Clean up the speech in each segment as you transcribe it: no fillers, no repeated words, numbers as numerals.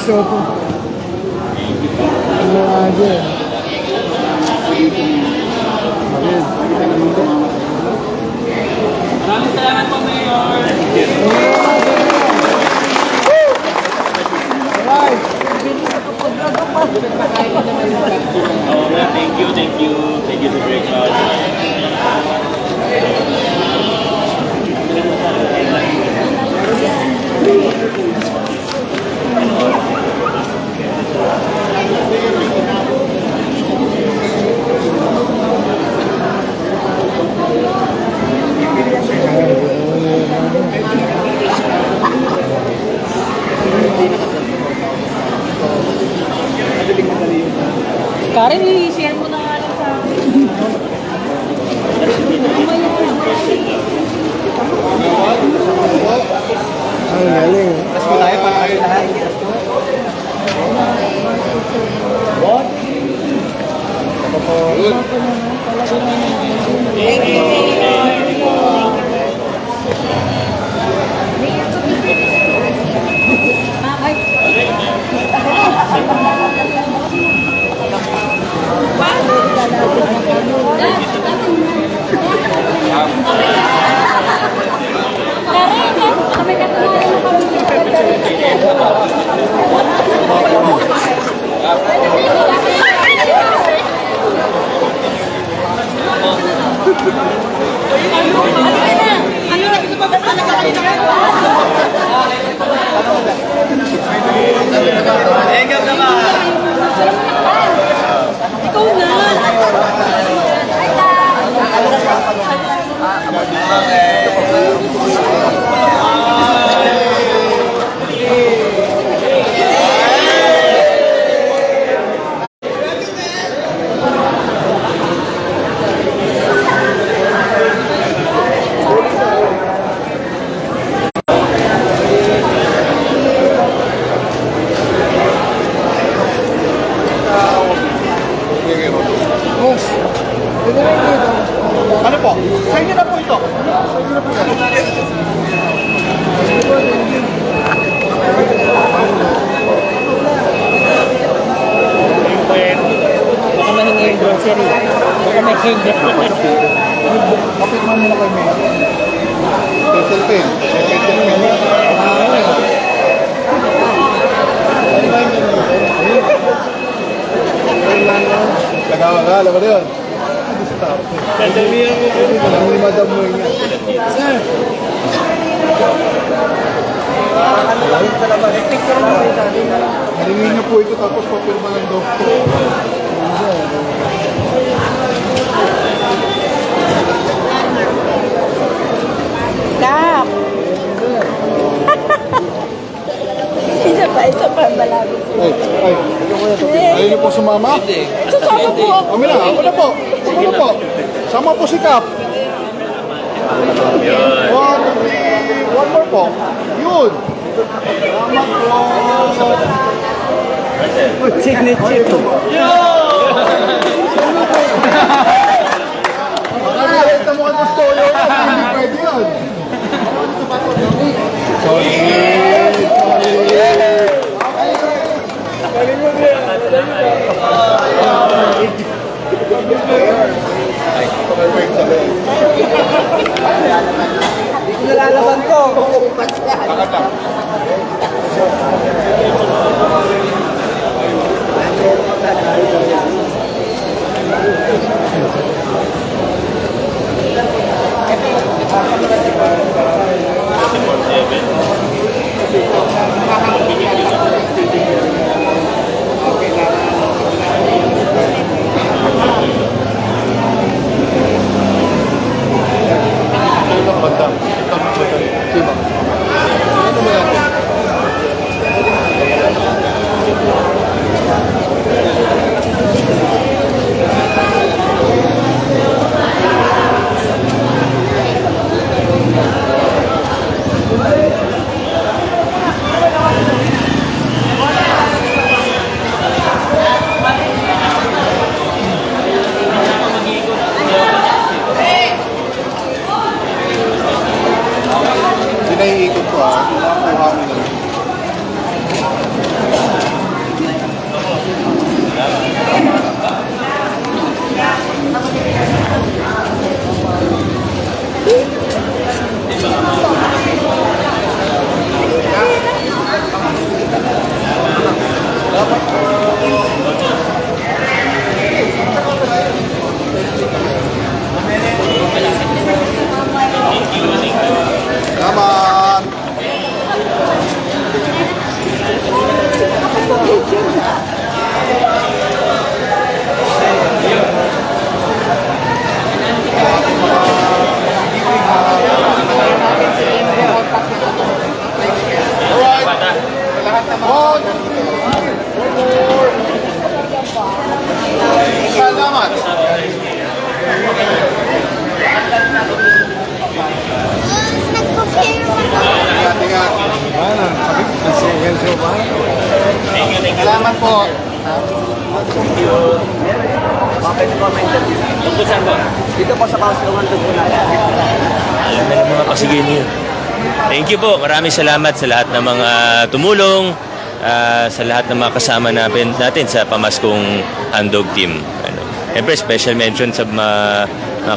So po. Ano nga dyan? Maraming salamat po, Mayor. Alright. Oh, thank you. Thank you for breakfast. Karen, i-share mo na nga lang sa akin. Ang galing. Mas ko tayo para kayo lahat. What? Thank you. Boss. Pwede na dito. Ano po? Sa inyo na po ito. Sa inyo na po ito. Baka mahingi yung grocery. Baka may hindi. Kapit man muna kayo, Mayor. Pencil pen. Pencil pen. Lagawa ka, alam mo na yun. Alam ni Madam mo yun. Sir. Haringin niyo po ito tapos papirma lang daw po. Kap! Isa pa, malapit. Ay. Ayaw niyo po sumama? Susama po ako. Kami na, ako na po. Ako na po. Sama po si Kap. One more po. Yun. Salamat po. Signature. Ito mo ang gusto yun. Hindi pwede yun. Nilalaban ko. Ano, sabi ko kasi yan siya ba? Salamat po. Okay, tungkol saan ba? Dito po sa Kasulungan po natin. Alam na ng mga pasigin niyo. Thank you po. Maraming salamat sa lahat ng mga tumulong, sa lahat ng mga kasama natin sa Pamaskong Handog Team. Siyempre, special mention sa mga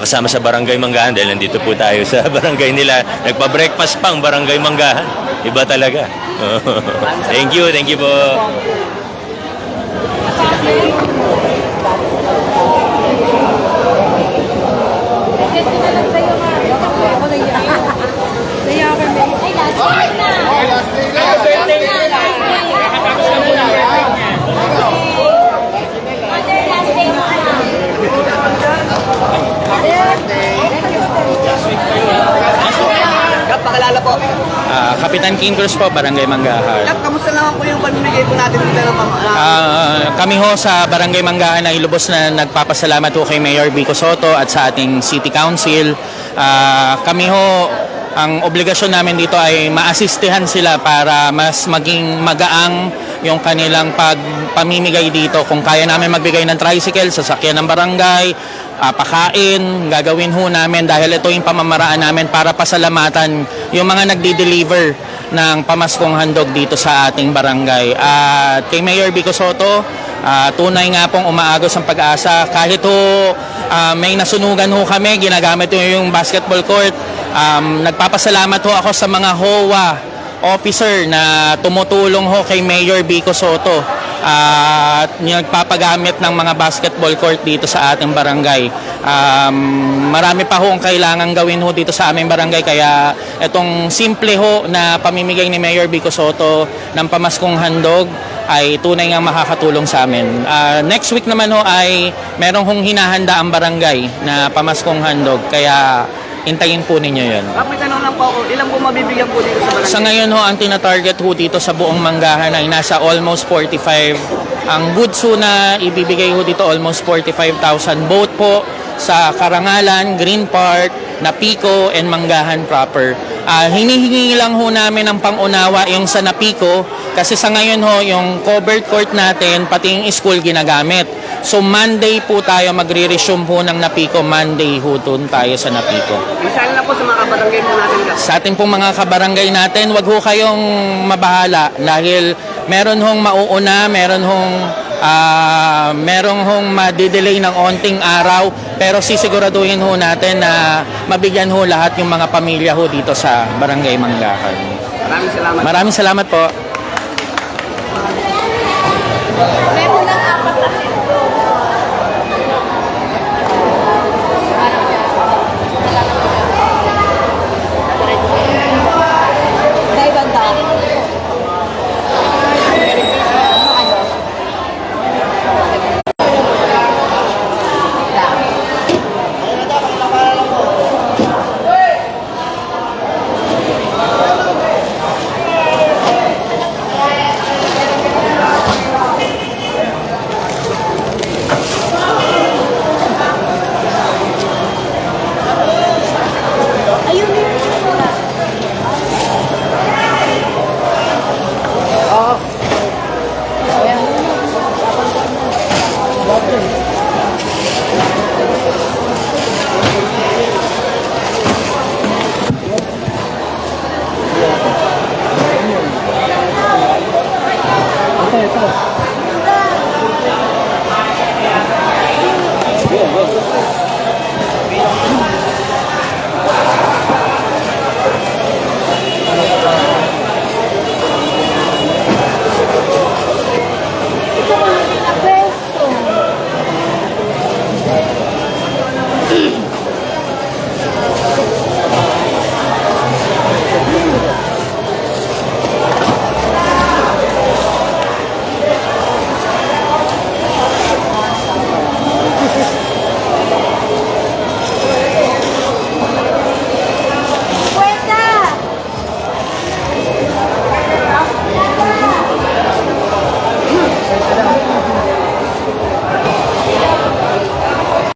kasama sa Barangay Manggahan dahil nandito po tayo sa barangay nila. Nagpa-breakfast pang Barangay Manggahan. Iba talaga. Thank you po. Kap, pakilala po. Kapitan King Cruz po, Barangay Manggahan. Kap, kamusta naman po yung pamimigay po natin dito ng Kami ho sa Barangay Manggahan ay lubos na nagpapasalamat ho kay Mayor Vico Soto at sa ating City Council. Kami ho, ang obligasyon namin dito ay maasistihan sila para mas maging magaang yung kanilang pamimigay dito. Kung kaya namin magbigay ng tricycle, sasakyan ng barangay, pakain, gagawin ho namin dahil ito yung pamamaraan namin para pasalamatan yung mga nagdi-deliver ng pamaskong handog dito sa ating barangay. At kay Mayor Vico Soto, tunay nga pong umaagos ang pag-asa. Kahit ho may nasunugan ho kami, ginagamit ho yung basketball court. Nagpapasalamat ho ako sa mga HOA officer na tumutulong ho kay Mayor Vico Soto at nagpapagamit ng mga basketball court dito sa ating barangay. Marami pa ho ang kailangan gawin ho dito sa aming barangay kaya itong simple ho na pamimigay ni Mayor Vico Soto ng pamaskong handog ay tunay ngang makakatulong sa amin. Next week naman ho ay merong hong hinahanda ang barangay na pamaskong handog kaya hintayin po ninyo yun. Kap, may tanong lang po ako. Ilan po mabibigyan po dito sa barangay? Sa ngayon ho, ang tina-target ho dito sa buong Manggahan ay nasa almost 45. Ang goods ho na ibibigay ho dito almost 45,000 both po sa Karangalan, Green Park, Napico, and Manggahan proper. Hinihingi lang ho namin ng pangunawa yung sa Napico kasi sa ngayon ho, yung covered court natin, pati yung school ginagamit. So Monday po tayo magre-resume po ng Napico. Monday ho doon tayo sa Napico. Isa na po sa mga kabarangay po natin, Kap. Sa ating pong mga kabarangay natin, wag ho kayong mabahala dahil meron hong mauuna, meron hong madidelay ng onting araw pero sisiguraduhin ho natin na mabigyan ho lahat yung mga pamilya ho dito sa Barangay Manggahan. Maraming salamat. Maraming salamat po. Ito.